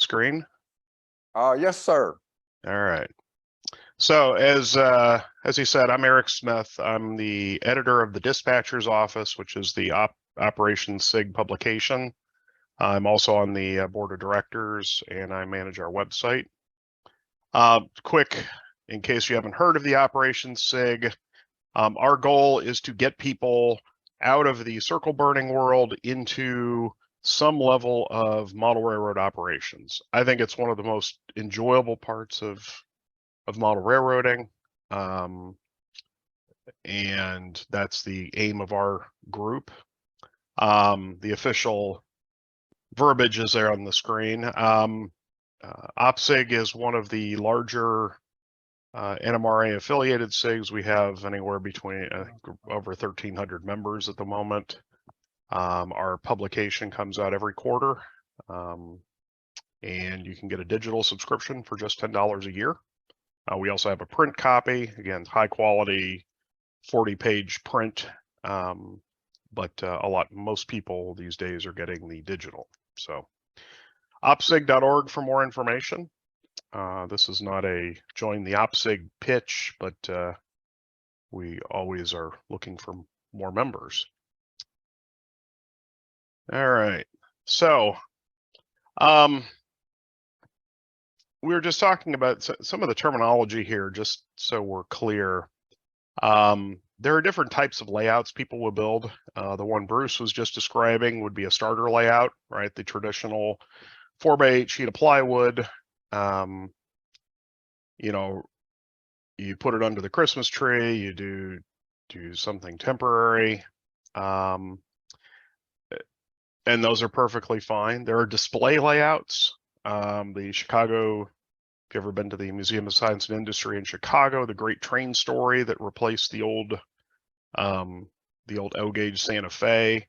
screen? Yes, sir. All right. So as he said, I'm Eric Smith. I'm the editor of the Dispatcher's Office, which is the Operation SIG publication. I'm also on the board of directors, and I manage our website. Quick, in case you haven't heard of the Operation SIG, our goal is to get people out of the circle burning world into some level of model railroad operations. I think it's one of the most enjoyable parts of model railroading, and that's the aim of our group. The official verbiage is there on the screen. OPSIG is one of the larger NMRA affiliated SIGs. We have anywhere between over 1,300 members at the moment. Our publication comes out every quarter, and you can get a digital subscription for just $10 a year. We also have a print copy, again, high quality, 40-page print, but most people these days are getting the digital. So opsig.org for more information. This is not a join the OPSIG pitch, but we always are looking for more members. All right, so we were just talking about some of the terminology here, just so we're clear. There are different types of layouts people will build. The one Bruce was just describing would be a starter layout, right? The traditional 4x8 sheet of plywood. You know, you put it under the Christmas tree, you do something temporary. And those are perfectly fine. There are display layouts. The Chicago, if you've ever been to the Museum of Science and Industry in Chicago, the great train story that replaced the old L-gauge Santa Fe.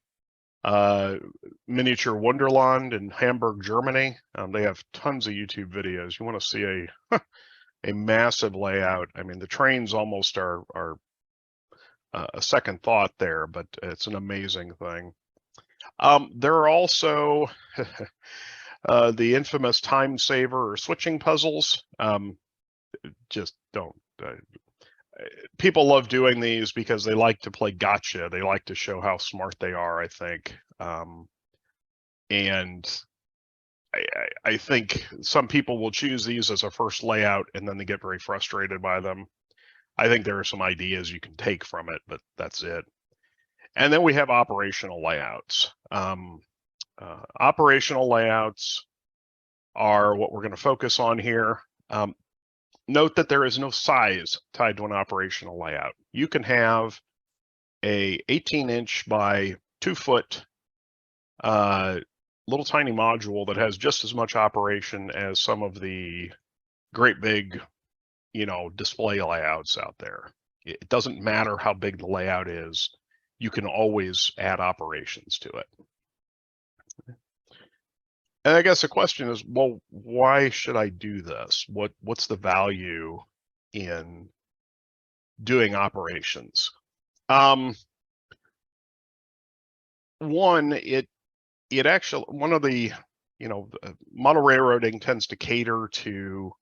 Miniature Wonderland in Hamburg, Germany. They have tons of YouTube videos. You want to see a massive layout. I mean, the trains almost are a second thought there, but it's an amazing thing. There are also the infamous time saver or switching puzzles. Just don't. People love doing these because they like to play gotcha. They like to show how smart they are, I think. And I think some people will choose these as a first layout and then they get very frustrated by them. I think there are some ideas you can take from it, but that's it. And then we have operational layouts. Operational layouts are what we're going to focus on here. Note that there is no size tied to an operational layout. You can have a 18-inch by 2-foot little tiny module that has just as much operation as some of the great big, display layouts out there. It doesn't matter how big the layout is. You can always add operations to it. And I guess the question is, well, why should I do this? What's the value in doing operations? One, it actually, one of the, model railroading tends to cater to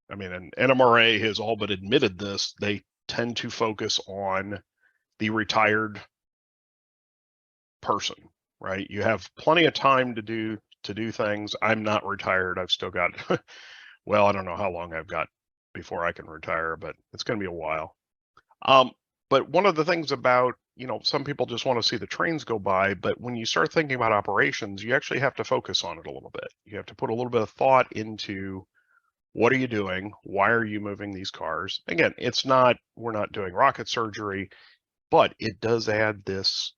and NMRA has all but admitted this, they tend to focus on the retired person, right? You have plenty of time to do things. I'm not retired. I've still got, well, I don't know how long I've got before I can retire, but it's going to be a while. But one of the things about, some people just want to see the trains go by, but when you start thinking about operations, you actually have to focus on it a little bit. You have to put a little bit of thought into what are you doing? Why are you moving these cars? Again, we're not doing rocket surgery, but it does add this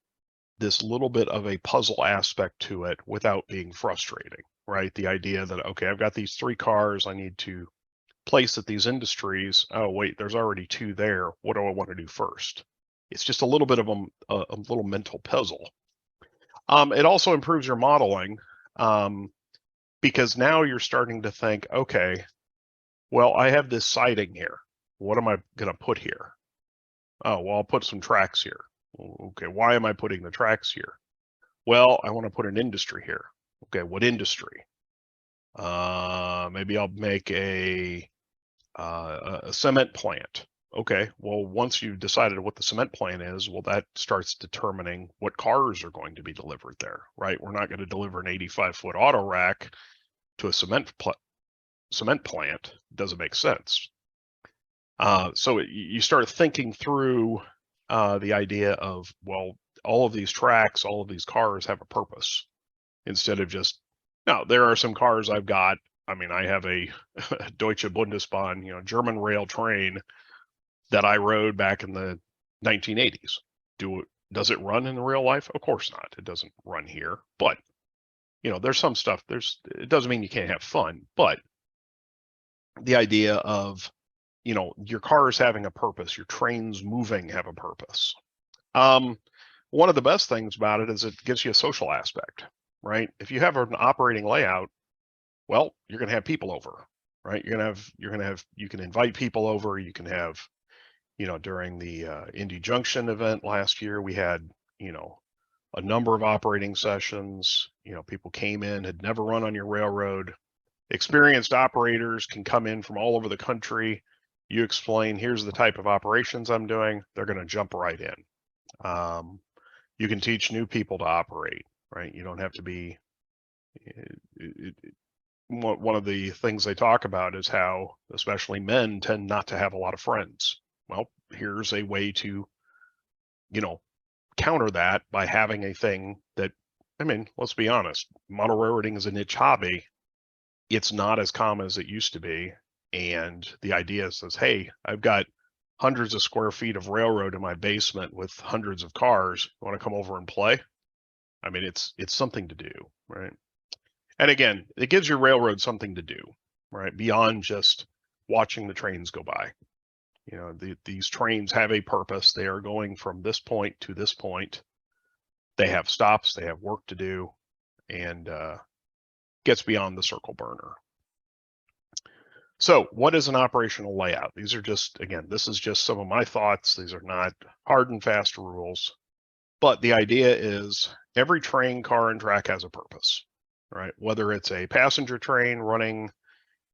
little bit of a puzzle aspect to it without being frustrating, right? The idea that, okay, I've got these 3 cars I need to place at these industries. Oh, wait, there's already 2 there. What do I want to do first? It's just a little bit of a little mental puzzle. It also improves your modeling because now you're starting to think, okay, well, I have this siding here. What am I going to put here? Oh, well, I'll put some tracks here. Okay, why am I putting the tracks here? Well, I want to put an industry here. Okay, what industry? Maybe I'll make a cement plant. Okay, well, once you've decided what the cement plant is, well, that starts determining what cars are going to be delivered there, right? We're not going to deliver an 85-foot auto rack to a cement plant. It doesn't make sense. So you start thinking through the idea of, well, all of these tracks, all of these cars have a purpose, instead of just, now there are some cars I've got. I mean, I have a Deutsche Bundesbahn, German rail train that I rode back in the 1980s. Does it run in real life? Of course not. It doesn't run here, but there's some stuff. It doesn't mean you can't have fun, but the idea of, your cars having a purpose, your trains moving have a purpose. One of the best things about it is it gives you a social aspect, right? If you have an operating layout, well, you're going to have people over, right? You can invite people over. You can have, during the Indy Junction event last year, we had, a number of operating sessions. People came in, had never run on your railroad. Experienced operators can come in from all over the country. You explain, here's the type of operations I'm doing. They're going to jump right in. You can teach new people to operate, right? You don't have to be. One of the things they talk about is how, especially men, tend not to have a lot of friends. Well, here's a way to, counter that by having a thing that, I mean, let's be honest, model railroading is a niche hobby. It's not as common as it used to be. And the idea says, hey, I've got hundreds of square feet of railroad in my basement with hundreds of cars. You want to come over and play? I mean, it's something to do, right? And again, it gives your railroad something to do, right? Beyond just watching the trains go by. These trains have a purpose. They are going from this point to this point. They have stops, they have work to do, and gets beyond the circle burner. So what is an operational layout? These are just, again, this is just some of my thoughts. These are not hard and fast rules, but the idea is every train, car, and track has a purpose, right? Whether it's a passenger train running,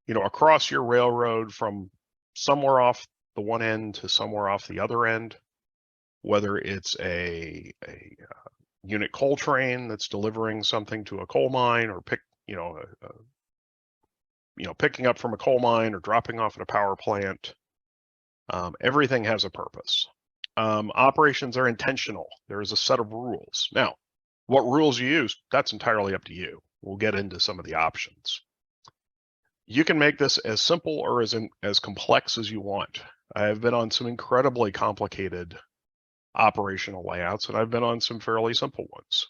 across your railroad from somewhere off the one end to somewhere off the other end, whether it's a unit coal train that's delivering something to a coal mine, or picking up from a coal mine or dropping off at a power plant. Everything has a purpose. Operations are intentional. There is a set of rules. Now, what rules you use, that's entirely up to you. We'll get into some of the options. You can make this as simple or as complex as you want. I have been on some incredibly complicated operational layouts, and I've been on some fairly simple ones.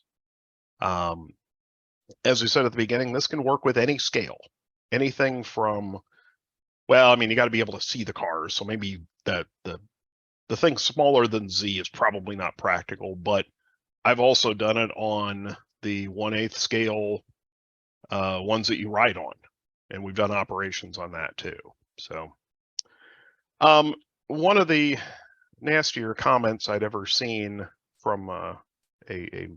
As we said at the beginning, this can work with any scale. Anything from, well, I mean, you got to be able to see the cars, so maybe the thing smaller than Z is probably not practical, but I've also done it on the 1/8 scale ones that you ride on, and we've done operations on that too. So one of the nastier comments I'd ever seen from a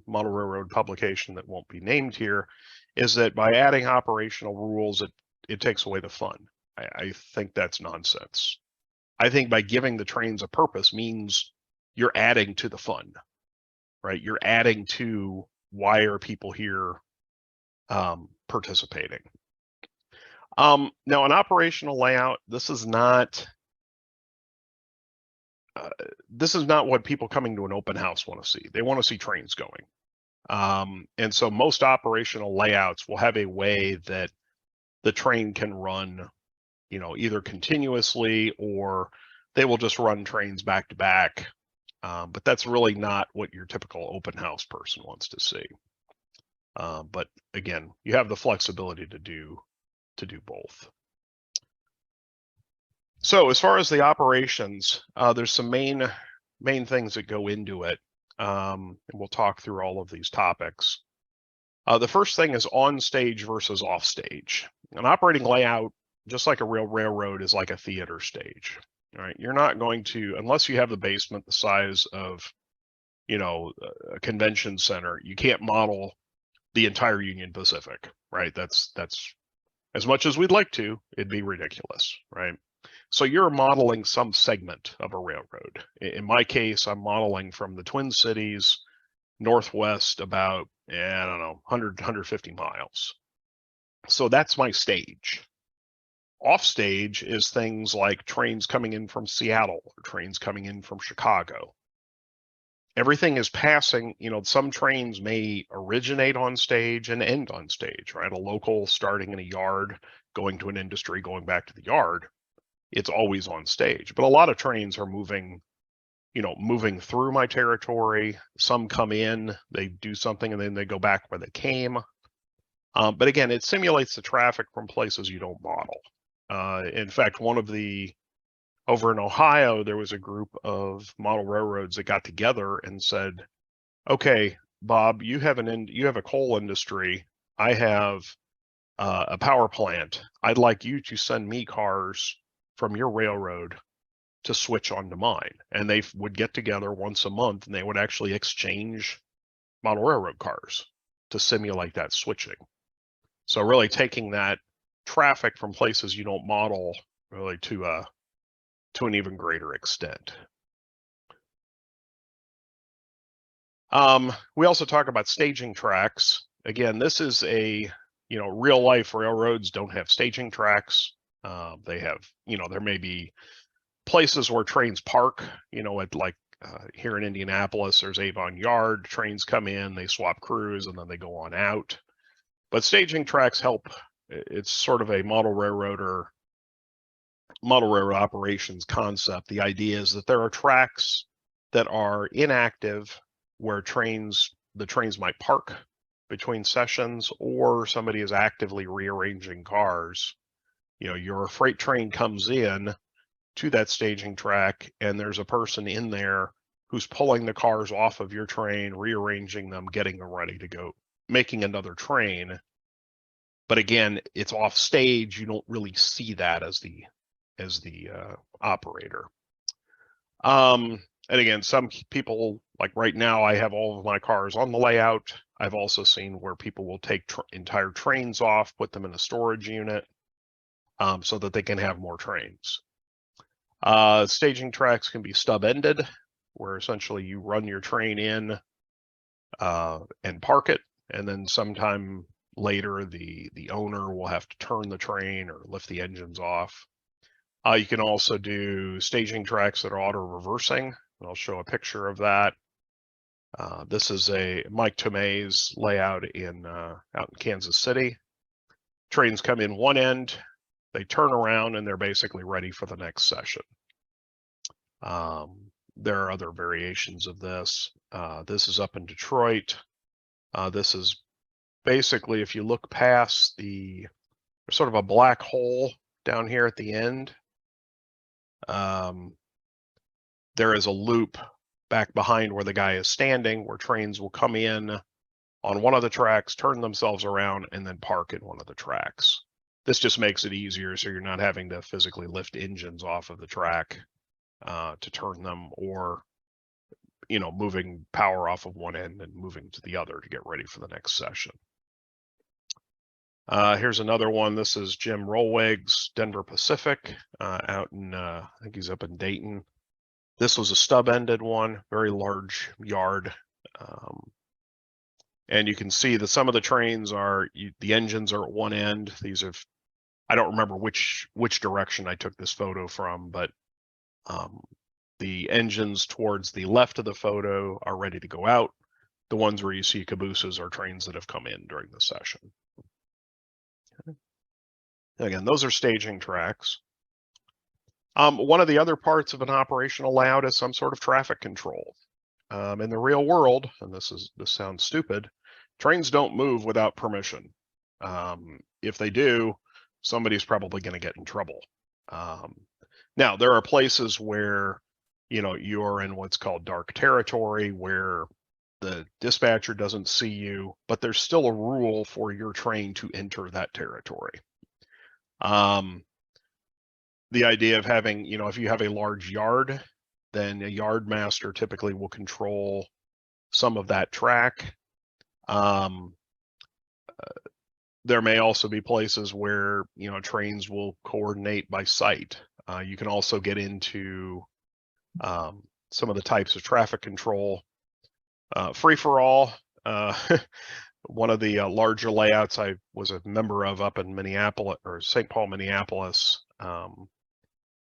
model railroad publication that won't be named here is that by adding operational rules, it takes away the fun. I think that's nonsense. I think by giving the trains a purpose means you're adding to the fun, right? You're adding to why are people here participating. Now, an operational layout, this is not what people coming to an open house want to see. They want to see trains going. And so most operational layouts will have a way that the train can run, either continuously, or they will just run trains back to back. But that's really not what your typical open house person wants to see. But again, you have the flexibility to do both. So as far as the operations, there's some main things that go into it. And we'll talk through all of these topics. The first thing is on stage versus off stage. An operating layout, just like a real railroad, is like a theater stage. All right, you're not going to, unless you have the basement the size of, a convention center, you can't model the entire Union Pacific, right? That's as much as we'd like to, it'd be ridiculous, right? So you're modeling some segment of a railroad. In my case, I'm modeling from the Twin Cities northwest about, I don't know, 100, 150 miles. So that's my stage. Offstage is things like trains coming in from Seattle or trains coming in from Chicago. Everything is passing, some trains may originate on stage and end on stage, right? A local starting in a yard, going to an industry, going back to the yard. It's always on stage. But a lot of trains are moving through my territory. Some come in, they do something, and then they go back where they came. But again, it simulates the traffic from places you don't model. In fact, over in Ohio, there was a group of model railroads that got together and said, okay, Bob, you have a coal industry. I have a power plant. I'd like you to send me cars from your railroad to switch onto mine. And they would get together once a month and they would actually exchange model railroad cars to simulate that switching. So really taking that traffic from places you don't model really to an even greater extent. We also talk about staging tracks. Again, this is real life railroads don't have staging tracks. They have, there may be places where trains park, here in Indianapolis, there's Avon Yard, trains come in, they swap crews, and then they go on out. But staging tracks help. It's sort of a model railroad operations concept. The idea is that there are tracks that are inactive where the trains might park between sessions, or somebody is actively rearranging cars. Your freight train comes in to that staging track and there's a person in there who's pulling the cars off of your train, rearranging them, getting them ready to go, making another train. But again, it's off stage. You don't really see that as the operator. And again, some people, like right now, I have all of my cars on the layout. I've also seen where people will take entire trains off, put them in a storage unit, so that they can have more trains. Staging tracks can be stub-ended, where essentially you run your train in and park it, and then sometime later the owner will have to turn the train or lift the engines off. You can also do staging tracks that are auto-reversing, and I'll show a picture of that. This is a Mike Tomei's layout out in Kansas City. Trains come in one end, they turn around, and they're basically ready for the next session. There are other variations of this. This is up in Detroit. This is basically, if you look past there's sort of a black hole down here at the end. There is a loop back behind where the guy is standing, where trains will come in on one of the tracks, turn themselves around, and then park in one of the tracks. This just makes it easier, so you're not having to physically lift engines off of the track to turn them, or moving power off of one end and moving to the other to get ready for the next session. Here's another one. This is Jim Rollweg's Denver Pacific out in, I think he's up in Dayton. This was a stub-ended one, very large yard. And you can see that some of the trains the engines are at one end. I don't remember which direction I took this photo from, but the engines towards the left of the photo are ready to go out. The ones where you see cabooses are trains that have come in during the session. Okay. Again, those are staging tracks. One of the other parts of an operational layout is some sort of traffic control. In the real world, and this sounds stupid, trains don't move without permission. If they do, somebody's probably going to get in trouble. Now, there are places where you're in what's called dark territory, where the dispatcher doesn't see you, but there's still a rule for your train to enter that territory. The idea of having, if you have a large yard, then a yard master typically will control some of that track. there may also be places where, trains will coordinate by sight. You can also get into some of the types of traffic control. Free for all, one of the larger layouts I was a member of up in Minneapolis or St. Paul, Minneapolis.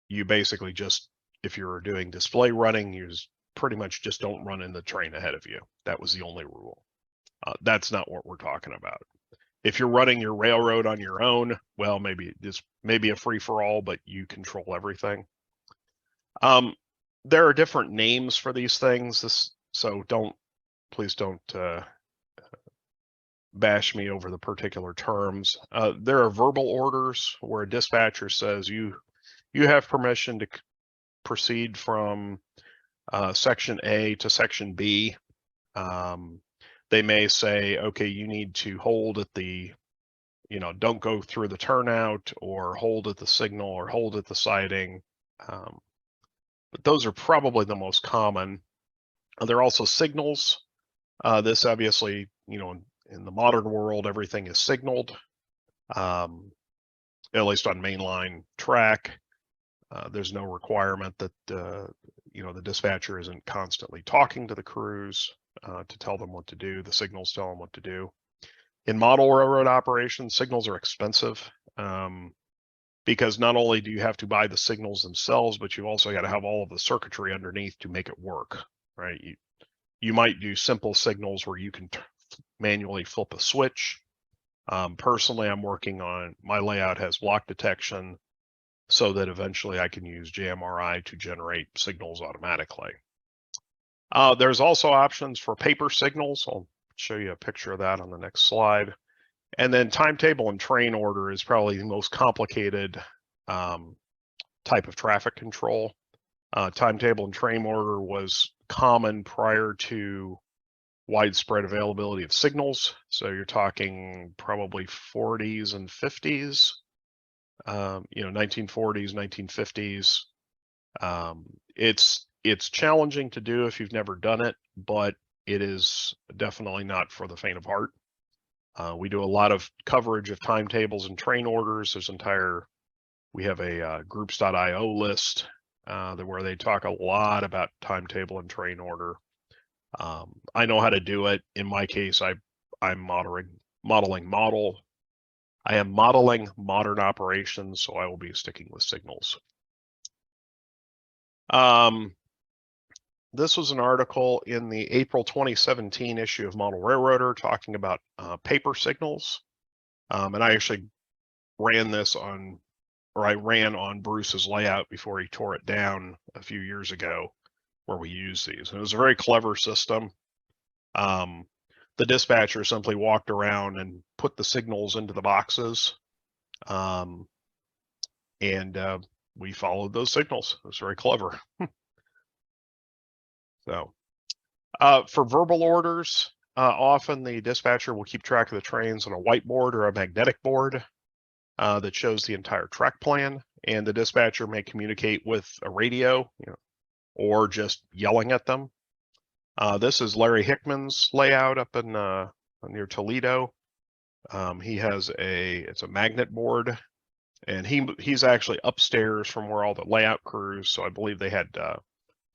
You basically just, if you're doing display running, you pretty much just don't run in the train ahead of you. That was the only rule. That's not what we're talking about. If you're running your railroad on your own, well, maybe a free for all, but you control everything. There are different names for these things. So please don't bash me over the particular terms. There are verbal orders where a dispatcher says you have permission to proceed from section A to section B. They may say, okay, you need to hold at the, don't go through the turnout, or hold at the signal, or hold at the siding. But those are probably the most common. There are also signals. This obviously, in the modern world, everything is signaled, at least on mainline track. There's no requirement that, the dispatcher isn't constantly talking to the crews to tell them what to do. The signals tell them what to do. In model railroad operations, signals are expensive because not only do you have to buy the signals themselves, but you also got to have all of the circuitry underneath to make it work, right? You might do simple signals where you can manually flip a switch. Personally, I'm working on, my layout has block detection so that eventually I can use JMRI to generate signals automatically. There's also options for paper signals. I'll show you a picture of that on the next slide. And then timetable and train order is probably the most complicated type of traffic control. Timetable and train order was common prior to widespread availability of signals. So you're talking probably 40s and 50s, 1940s, 1950s. It's challenging to do if you've never done it, but it is definitely not for the faint of heart. We do a lot of coverage of timetables and train orders. We have a groups.io list where they talk a lot about timetable and train order. I know how to do it. In my case, I am modeling modern operations, so I will be sticking with signals. This was an article in the April 2017 issue of Model Railroader talking about paper signals. And I actually ran on Bruce's layout before he tore it down a few years ago, where we used these. And it was a very clever system. The dispatcher simply walked around and put the signals into the boxes. And we followed those signals. It was very clever. So for verbal orders, often the dispatcher will keep track of the trains on a whiteboard or a magnetic board that shows the entire track plan, and the dispatcher may communicate with a radio, or just yelling at them. This is Larry Hickman's layout up in near Toledo. He has it's a magnet board, and he's actually upstairs from where all the layout crews. So I believe they had a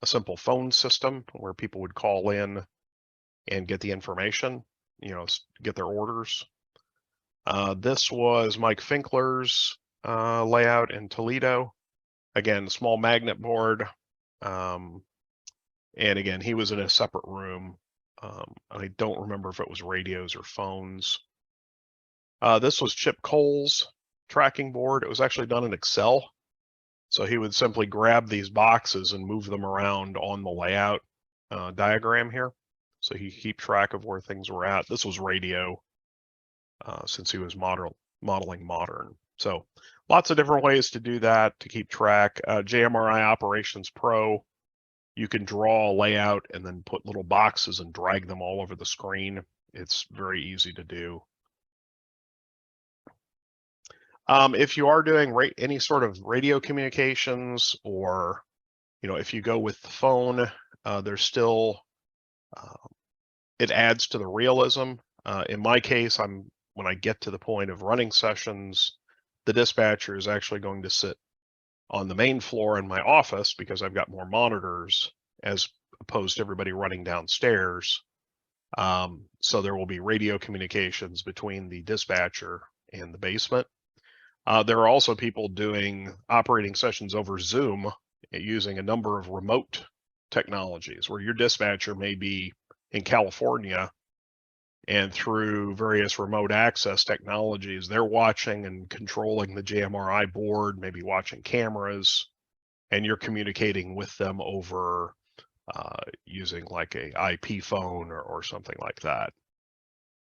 simple phone system where people would call in and get the information, get their orders. This was Mike Finkler's layout in Toledo. Again, small magnet board. And again, he was in a separate room. I don't remember if it was radios or phones. This was Chip Cole's tracking board. It was actually done in Excel. So he would simply grab these boxes and move them around on the layout diagram here. So he keep track of where things were at. This was radio, since he was modeling modern. So lots of different ways to do that, to keep track. JMRI Operations Pro, you can draw a layout and then put little boxes and drag them all over the screen. It's very easy to do. If you are doing any sort of radio communications, or if you go with the phone, there's still it adds to the realism. In my case, I'm when I get to the point of running sessions, the dispatcher is actually going to sit on the main floor in my office because I've got more monitors as opposed to everybody running downstairs. So there will be radio communications between the dispatcher and the basement. There are also people doing operating sessions over Zoom using a number of remote technologies where your dispatcher may be in California, and through various remote access technologies, they're watching and controlling the JMRI board, maybe watching cameras, and you're communicating with them over using like a IP phone or something like that.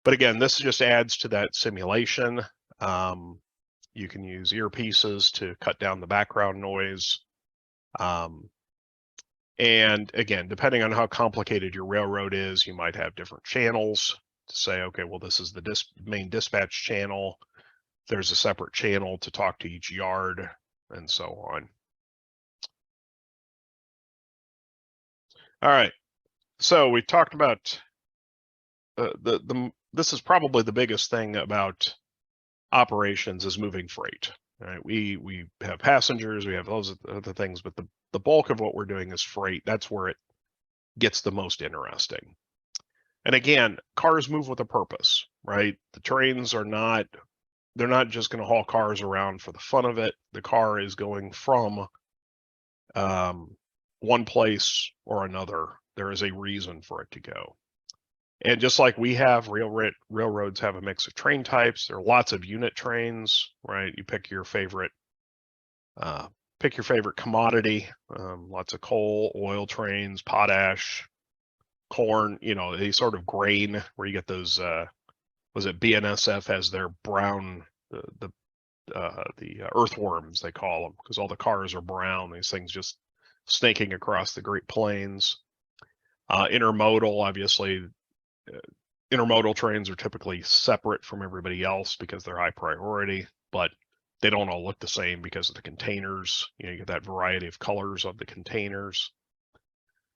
But again, this just adds to that simulation. You can use earpieces to cut down the background noise. And again, depending on how complicated your railroad is, you might have different channels to say, okay, well, this is the main dispatch channel. There's a separate channel to talk to each yard and so on. All right, so we talked about this is probably the biggest thing about operations is moving freight. Right? We have passengers, we have those other things, but the bulk of what we're doing is freight. That's where it gets the most interesting. And again, cars move with a purpose, right? The trains are not, they're not just going to haul cars around for the fun of it. The car is going from one place or another. There is a reason for it to go. And just like we have, railroads have a mix of train types. There are lots of unit trains, right? You pick your favorite commodity. Lots of coal, oil trains, potash, corn. You know, a sort of grain where you get those. Was it BNSF has their brown the earthworms they call them because all the cars are brown. These things just snaking across the Great Plains. Intermodal, obviously. Intermodal trains are typically separate from everybody else because they're high priority, but they don't all look the same because of the containers. You know, you get that variety of colors of the containers.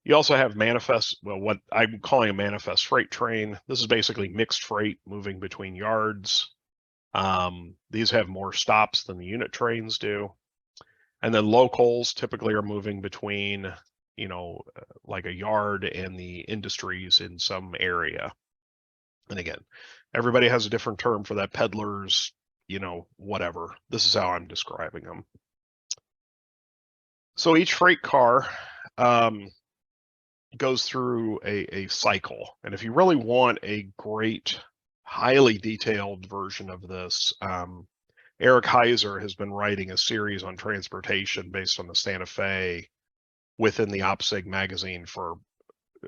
You also have manifest, well, what I'm calling a manifest freight train. This is basically mixed freight moving between yards. These have more stops than the unit trains do. And then locals typically are moving between, you know, like a yard and the industries in some area. And again, everybody has a different term for that. Peddlers, you know, whatever. This is how I'm describing them. So each freight car goes through a cycle. And if you really want a great, highly detailed version of this, Eric Heiser has been writing a series on transportation based on the Santa Fe within the OPSIG magazine for,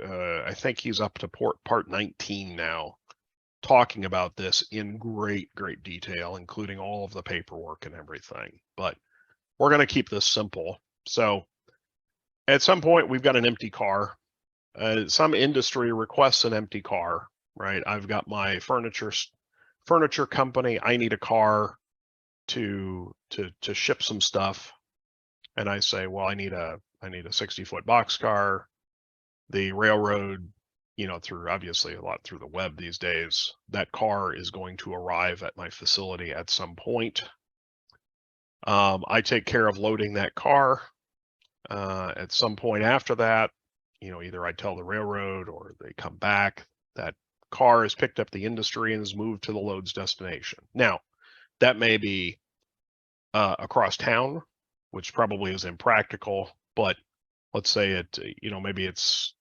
I think he's up to part 19 now, talking about this in great detail, including all of the paperwork and everything. But we're going to keep this simple. So at some point, we've got an empty car. Some industry requests an empty car, right? I've got my furniture company. I need a car to ship some stuff. And I say, well, I need a 60-foot boxcar. The railroad, you know, obviously a lot through the web these days, that car is going to arrive at my facility at some point. I take care of loading that car. At some point after that, you know, either I tell the railroad or they come back, that car has picked up the industry and is moved to the load's destination. Now, that may be across town, which probably is impractical, but let's say it, you know, maybe it's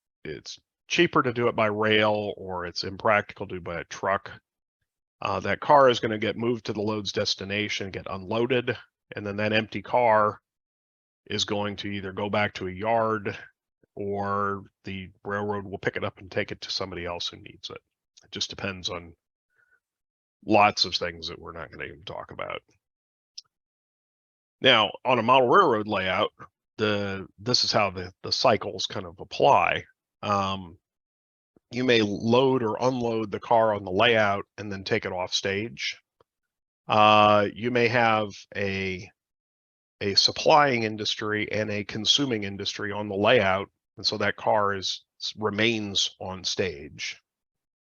cheaper to do it by rail or it's impractical to do by a truck. That car is going to get moved to the load's destination, get unloaded, and then that empty car is going to either go back to a yard or the railroad will pick it up and take it to somebody else who needs it. It just depends on lots of things that we're not going to even talk about. Now, on a model railroad layout, this is how the cycles kind of apply. You may load or unload the car on the layout and then take it off stage. You may have a supplying industry and a consuming industry on the layout, and so that car remains on stage.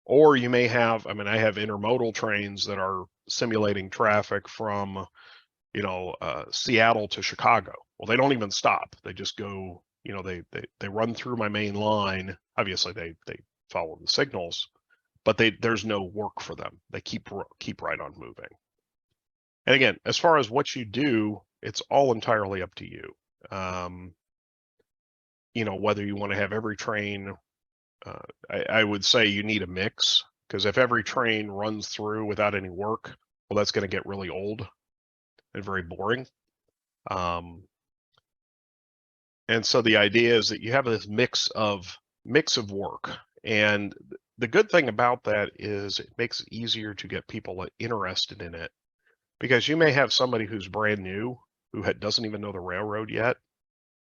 Or you may have, I mean, I have intermodal trains that are simulating traffic from, Seattle to Chicago. Well, they don't even stop. They just go, they run through my main line. Obviously, they follow the signals, but there's no work for them. They keep right on moving. And again, as far as what you do, it's all entirely up to you. Whether you want to have every train, I would say you need a mix, because if every train runs through without any work, well, that's going to get really old and very boring. And so the idea is that you have this mix of work. And the good thing about that is it makes it easier to get people interested in it, because you may have somebody who's brand new who doesn't even know the railroad yet.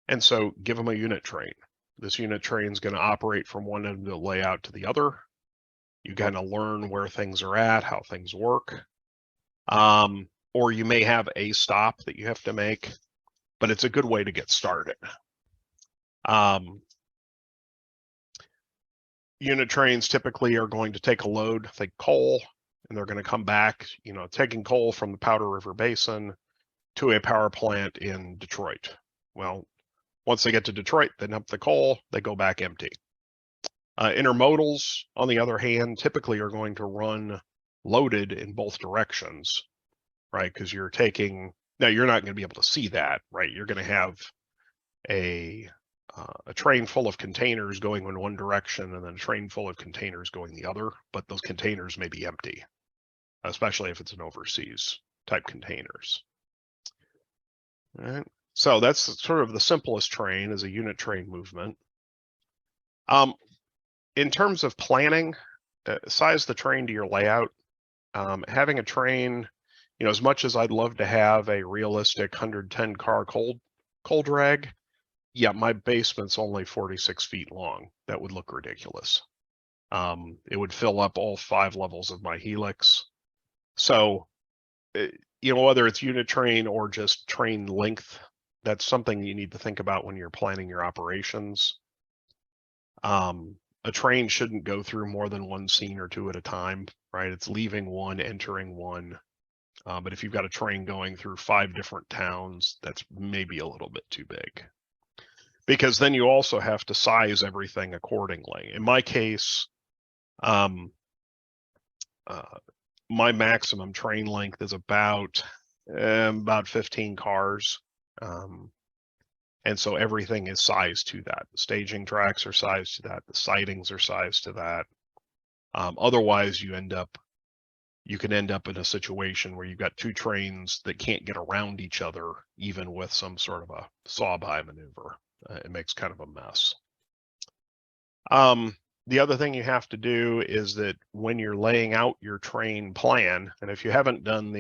And so give them a unit train. This unit train is going to operate from one end of the layout to the other. You kind of learn where things are at, how things work. Or you may have a stop that you have to make, but it's a good way to get started. Unit trains typically are going to take a load, like coal, and they're going to come back, taking coal from the Powder River Basin to a power plant in Detroit. Well, once they get to Detroit, they dump the coal, they go back empty. Intermodals, on the other hand, typically are going to run loaded in both directions, right? Because you're now you're not going to be able to see that, right? You're going to have a train full of containers going in one direction and then a train full of containers going the other, but those containers may be empty, especially if it's an overseas type containers. All right. So that's sort of the simplest train, is a unit train movement. In terms of planning, size the train to your layout. Having a train, as much as I'd love to have a realistic 110 car coal drag, yeah, my basement's only 46 feet long. That would look ridiculous. It would fill up all 5 levels of my helix. So, whether it's unit train or just train length, that's something you need to think about when you're planning your operations. A train shouldn't go through more than one scene or two at a time, right? It's leaving one, entering one. But if you've got a train going through 5 different towns, that's maybe a little bit too big. Because then you also have to size everything accordingly. In my case, my maximum train length is about 15 cars. And so everything is sized to that. The staging tracks are sized to that. The sidings are sized to that. Otherwise, you can end up in a situation where you've got 2 trains that can't get around each other, even with some sort of a saw-by maneuver. It makes kind of a mess. The other thing you have to do is that when you're laying out your train plan, and if you haven't done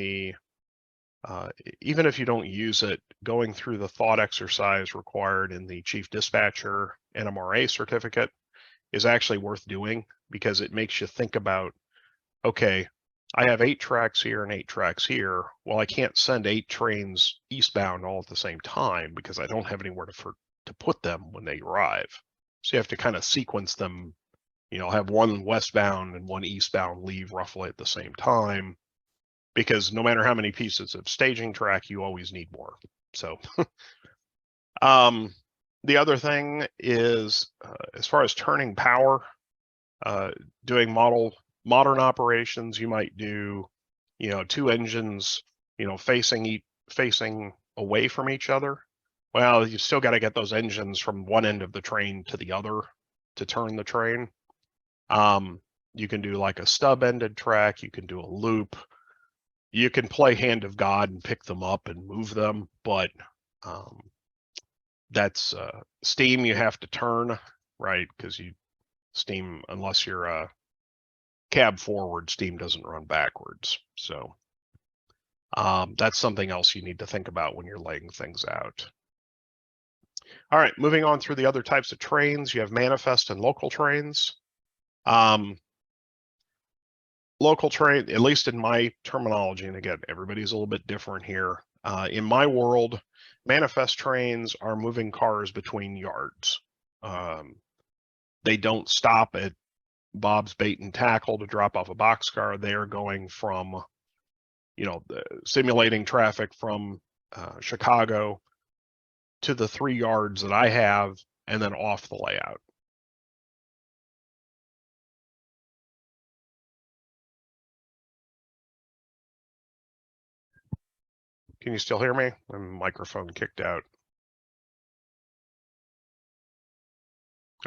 even if you don't use it, going through the thought exercise required in the Chief Dispatcher NMRA certificate is actually worth doing, because it makes you think about, okay, I have 8 tracks here and 8 tracks here. Well, I can't send 8 trains eastbound all at the same time because I don't have anywhere to put them when they arrive. So you have to kind of sequence them, have one westbound and one eastbound leave roughly at the same time, because no matter how many pieces of staging track, you always need more. So the other thing is, as far as turning power, doing modern operations, you might do, 2 engines, facing away from each other. Well, you still got to get those engines from one end of the train to the other to turn the train. You can do like a stub-ended track. You can do a loop. You can play hand of God and pick them up and move them, but that's steam you have to turn, right? Because steam, unless you're a cab forward, steam doesn't run backwards. So that's something else you need to think about when you're laying things out. All right, moving on through the other types of trains, you have manifest and local trains. Local train, at least in my terminology, and again, everybody's a little bit different here. In my world, manifest trains are moving cars between yards. They don't stop at Bob's Bait and Tackle to drop off a boxcar. They are going from, simulating traffic from Chicago to the 3 yards that I have and then off the layout. Can you still hear me? My microphone kicked out.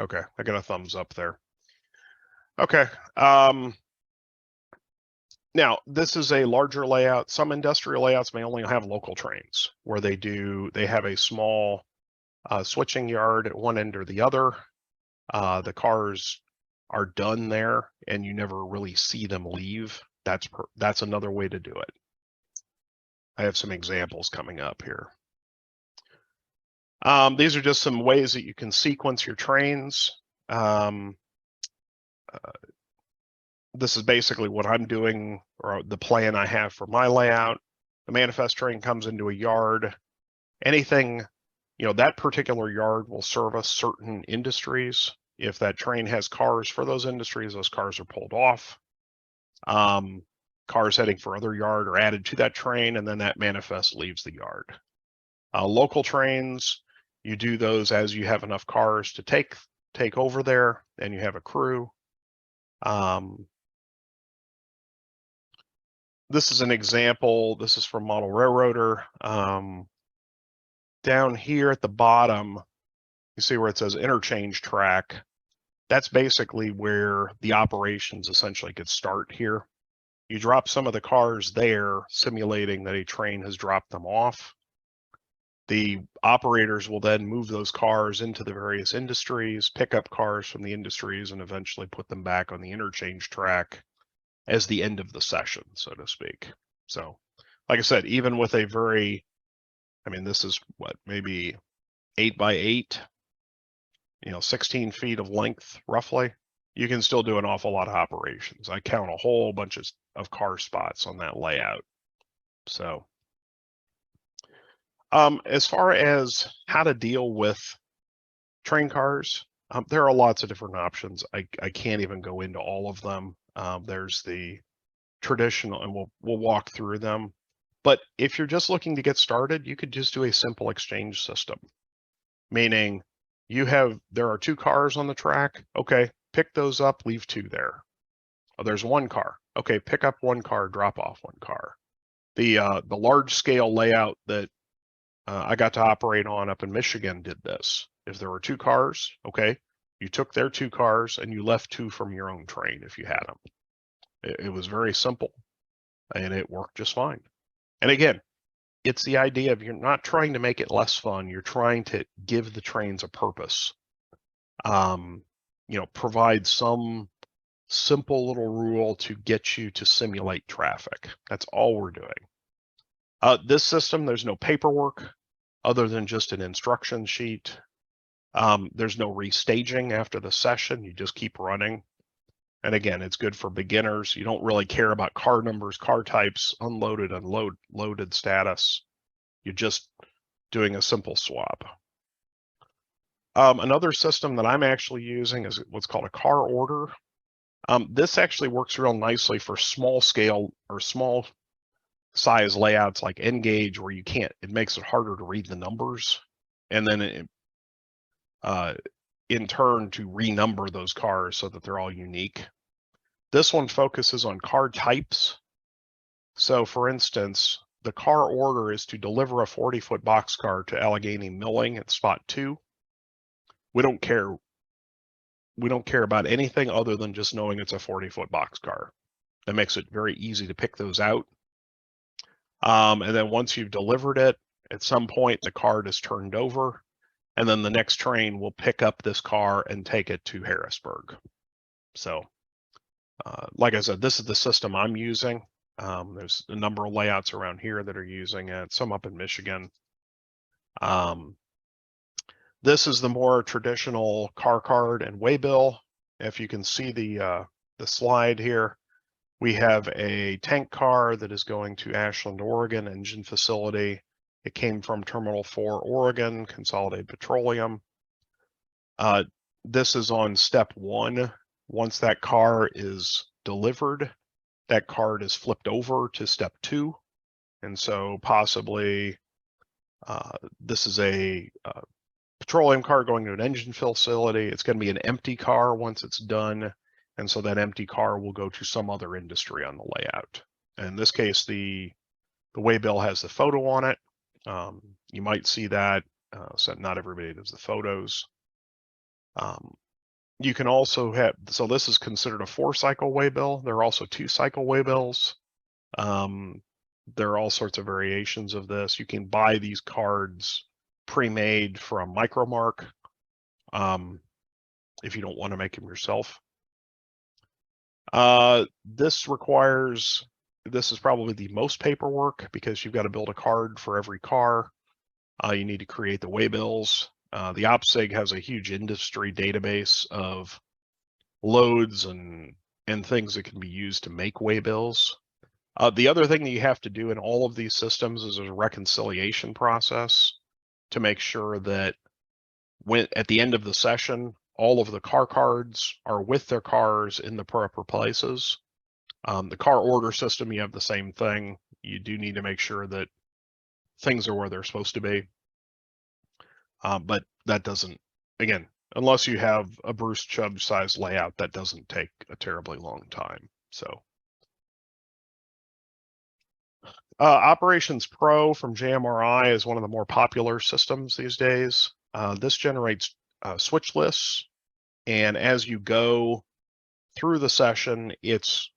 Okay, I got a thumbs up there. Okay. Now, this is a larger layout. Some industrial layouts may only have local trains where they have a small switching yard at one end or the other. The cars are done there and you never really see them leave. That's another way to do it. I have some examples coming up here. These are just some ways that you can sequence your trains. This is basically what I'm doing, or the plan I have for my layout. The manifest train comes into a yard. Anything, that particular yard will service certain industries. If that train has cars for those industries, those cars are pulled off. Cars heading for other yard are added to that train, and then that manifest leaves the yard. Local trains, you do those as you have enough cars to take over there, and you have a crew. This is an example. This is from Model Railroader. Down here at the bottom, you see where it says interchange track. That's basically where the operations essentially could start here. You drop some of the cars there, simulating that a train has dropped them off. The operators will then move those cars into the various industries, pick up cars from the industries, and eventually put them back on the interchange track as the end of the session, so to speak. So, like I said, even with a this is what, maybe 8 by 8, 16 feet of length, roughly, you can still do an awful lot of operations. I count a whole bunch of car spots on that layout. So, as far as how to deal with train cars, there are lots of different options. I can't even go into all of them. There's the traditional, and we'll walk through them. But if you're just looking to get started, you could just do a simple exchange system, meaning there are 2 cars on the track. Okay, pick those up, leave 2 there. Oh, there's 1 car. Okay, pick up 1 car, drop off 1 car. The large scale layout that I got to operate on up in Michigan did this. If there were 2 cars, okay, you took their 2 cars and you left 2 from your own train if you had them. It was very simple and it worked just fine. And again, it's the idea of, you're not trying to make it less fun. You're trying to give the trains a purpose. Provide some simple little rule to get you to simulate traffic. That's all we're doing. This system, there's no paperwork other than just an instruction sheet. There's no restaging after the session. You just keep running. And again, it's good for beginners. You don't really care about car numbers, car types, unloaded, loaded status. You're just doing a simple swap. Another system that I'm actually using is what's called a car order. This actually works real nicely for small scale or small size layouts like N-gauge, where it makes it harder to read the numbers. And then in turn to renumber those cars so that they're all unique. This one focuses on car types. So for instance, the car order is to deliver a 40-foot boxcar to Allegheny Milling at spot 2. We don't care about anything other than just knowing it's a 40-foot boxcar. That makes it very easy to pick those out. And then once you've delivered it, at some point the card is turned over, and then the next train will pick up this car and take it to Harrisburg. So, like I said, this is the system I'm using. There's a number of layouts around here that are using it, some up in Michigan. This is the more traditional car card and waybill. If you can see the slide here, we have a tank car that is going to Ashland, Oregon engine facility. It came from Terminal 4, Oregon, Consolidated Petroleum. This is on step 1. Once that car is delivered, that card is flipped over to step 2. And so possibly this is a petroleum car going to an engine facility. It's going to be an empty car once it's done. And so that empty car will go to some other industry on the layout. In this case, the waybill has the photo on it. You might see that, so not everybody does the photos. You can also have, so this is considered a 4-cycle waybill. There are also 2-cycle waybills. There are all sorts of variations of this. You can buy these cards pre-made from Micromark if you don't want to make them yourself. This is probably the most paperwork because you've got to build a card for every car. You need to create the waybills. The OPSIG has a huge industry database of loads and things that can be used to make waybills. The other thing that you have to do in all of these systems is a reconciliation process to make sure that when at the end of the session, all of the car cards are with their cars in the proper places. The car order system, you have the same thing. You do need to make sure that things are where they're supposed to be. But that doesn't, again, unless you have a Bruce Chubb size layout, that doesn't take a terribly long time. So Operations Pro from JMRI is one of the more popular systems these days. This generates switch lists, and as you go through the session, it's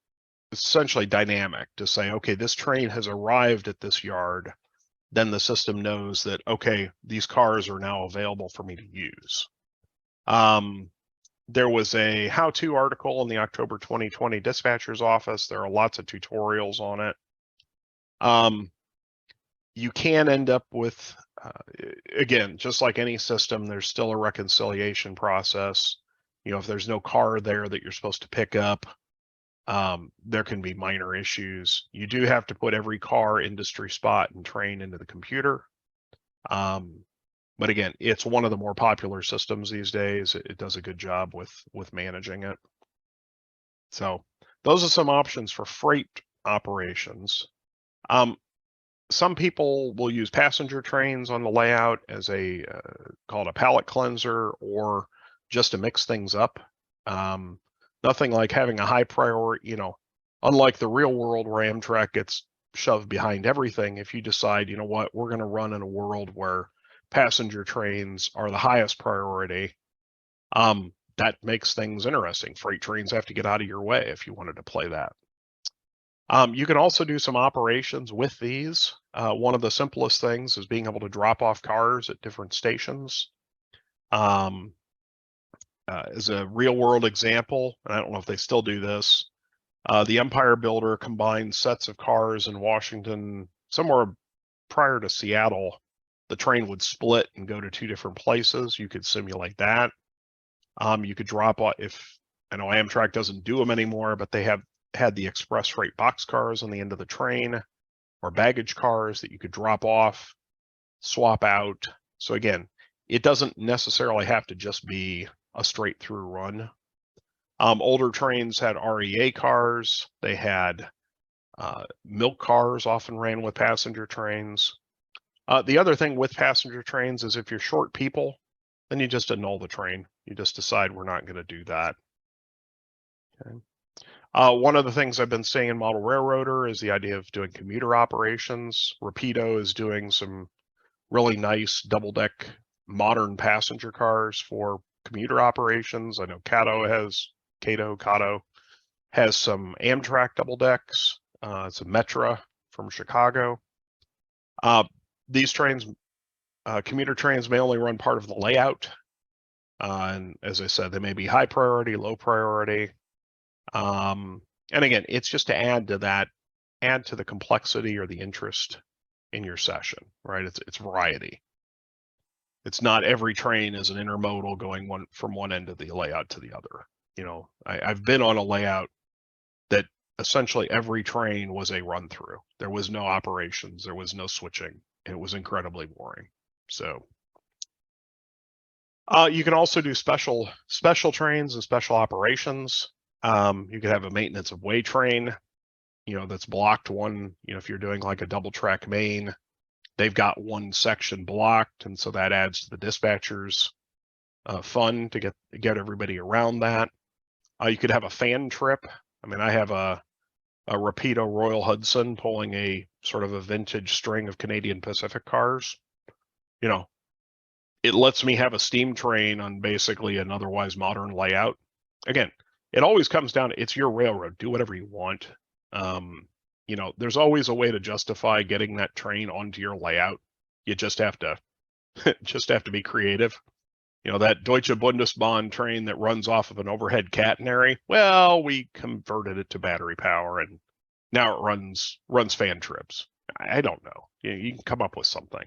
essentially dynamic to say, okay, this train has arrived at this yard. Then the system knows that, okay, these cars are now available for me to use. There was a how-to article in the October 2020 dispatcher's office. There are lots of tutorials on it. You can end up with, again, just like any system, there's still a reconciliation process. You know, if there's no car there that you're supposed to pick up, there can be minor issues. You do have to put every car, industry spot, and train into the computer. But again, it's one of the more popular systems these days. It does a good job with managing it. So those are some options for freight operations. Some people will use passenger trains on the layout as a called a pallet cleanser, or just to mix things up. Nothing like having a high priority, you know, unlike the real world where Amtrak gets shoved behind everything. If you decide, you know what, we're going to run in a world where passenger trains are the highest priority, that makes things interesting. Freight trains have to get out of your way if you wanted to play that. You can also do some operations with these. One of the simplest things is being able to drop off cars at different stations. As a real world example, and I don't know if they still do this, the Empire Builder combined sets of cars in Washington somewhere prior to Seattle. The train would split and go to 2 different places. You could simulate that. You could drop off, if I know Amtrak doesn't do them anymore, but they have had the express freight box cars on the end of the train, or baggage cars that you could drop off, swap out. So again, it doesn't necessarily have to just be a straight through run. Older trains had REA cars. They had milk cars, often ran with passenger trains. The other thing with passenger trains is if you're short people, then you just annul the train. You just decide we're not going to do that. Okay. One of the things I've been seeing in Model Railroader is the idea of doing commuter operations. Rapido is doing some really nice double-deck modern passenger cars for commuter operations. I know Cato has some Amtrak double decks. It's a Metra from Chicago. These trains, commuter trains, may only run part of the layout. And as I said, they may be high priority, low priority. And again, it's just to add to the complexity or the interest in your session, right? It's variety. It's not every train is an intermodal going from one end of the layout to the other. You know, I've been on a layout that essentially every train was a run through. There was no operations, there was no switching. It was incredibly boring. So You can also do special trains and special operations. You could have a maintenance of way train, that's blocked one, if you're doing like a double track main, they've got one section blocked. And so that adds to the dispatcher's fun to get everybody around that. You could have a fan trip. I mean, I have a Rapido Royal Hudson pulling a sort of a vintage string of Canadian Pacific cars. It lets me have a steam train on basically an otherwise modern layout. Again, it always comes down to it's your railroad. Do whatever you want. There's always a way to justify getting that train onto your layout. You just have to be creative. That Deutsche Bundesbahn train that runs off of an overhead catenary. Well, we converted it to battery power, and now it runs fan trips. I don't know. You can come up with something.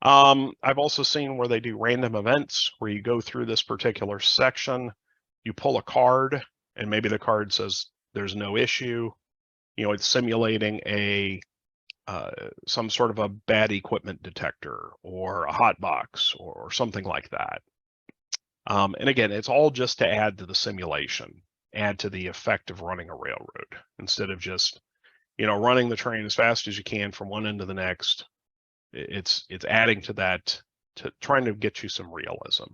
I've also seen where they do random events where you go through this particular section, you pull a card, and maybe the card says there's no issue. It's simulating some sort of a bad equipment detector or a hot box or something like that. And again, it's all just to add to the simulation, add to the effect of running a railroad instead of just, running the train as fast as you can from one end to the next. It's adding to that, to trying to get you some realism.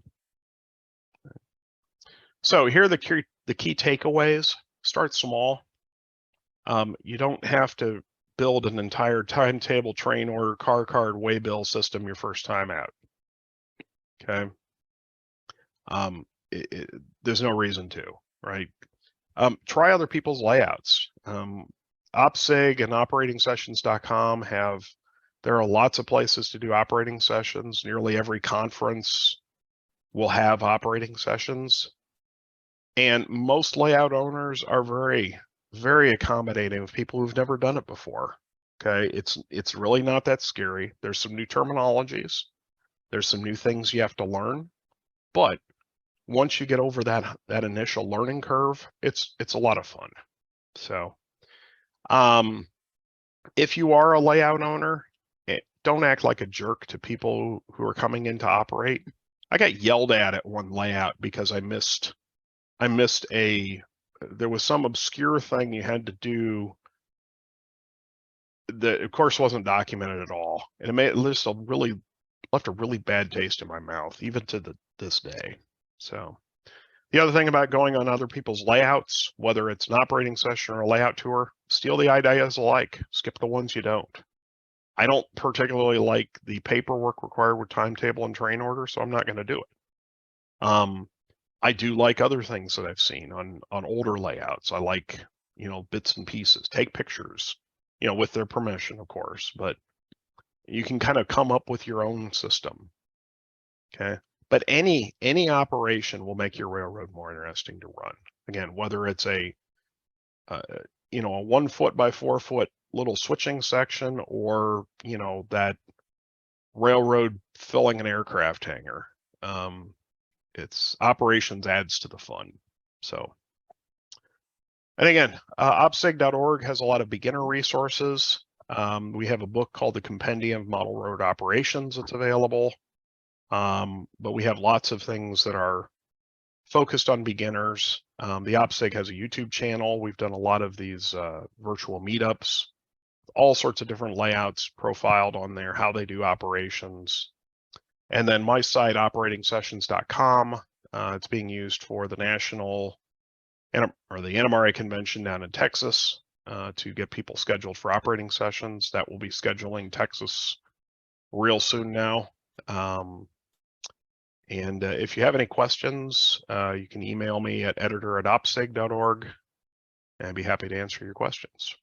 So here are the key takeaways. Start small. You don't have to build an entire timetable, train order, car card, waybill system your first time out. Okay. There's no reason to, right? Try other people's layouts. OpSig and operatingsessions.com there are lots of places to do operating sessions. Nearly every conference will have operating sessions. And most layout owners are very, very accommodating of people who've never done it before. Okay, it's really not that scary. There's some new terminologies. There's some new things you have to learn. But once you get over that initial learning curve, it's a lot of fun. So if you are a layout owner, don't act like a jerk to people who are coming in to operate. I got yelled at one layout because I missed there was some obscure thing you had to do that of course wasn't documented at all. And it left a really bad taste in my mouth, even to this day. So the other thing about going on other people's layouts, whether it's an operating session or a layout tour, steal the ideas alike, skip the ones you don't. I don't particularly like the paperwork required with timetable and train order, so I'm not going to do it. I do like other things that I've seen on older layouts. I like, bits and pieces, take pictures, with their permission, of course, but you can kind of come up with your own system. Okay. But any operation will make your railroad more interesting to run. Again, whether it's a 1 foot by 4 foot little switching section or, that railroad filling an aircraft hangar. It's operations adds to the fun. So, and again, opsig.org has a lot of beginner resources. We have a book called The Compendium of Model Road Operations that's available. But we have lots of things that are focused on beginners. The OpSig has a YouTube channel. We've done a lot of these virtual meetups, all sorts of different layouts profiled on there, how they do operations. And then my site, operatingsessions.com, it's being used for the national or the NMRA convention down in Texas to get people scheduled for operating sessions. That will be scheduling Texas real soon now. And if you have any questions, you can email me at editor@opsig.org, and I'd be happy to answer your questions.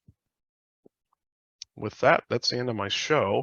With that, that's the end of my show.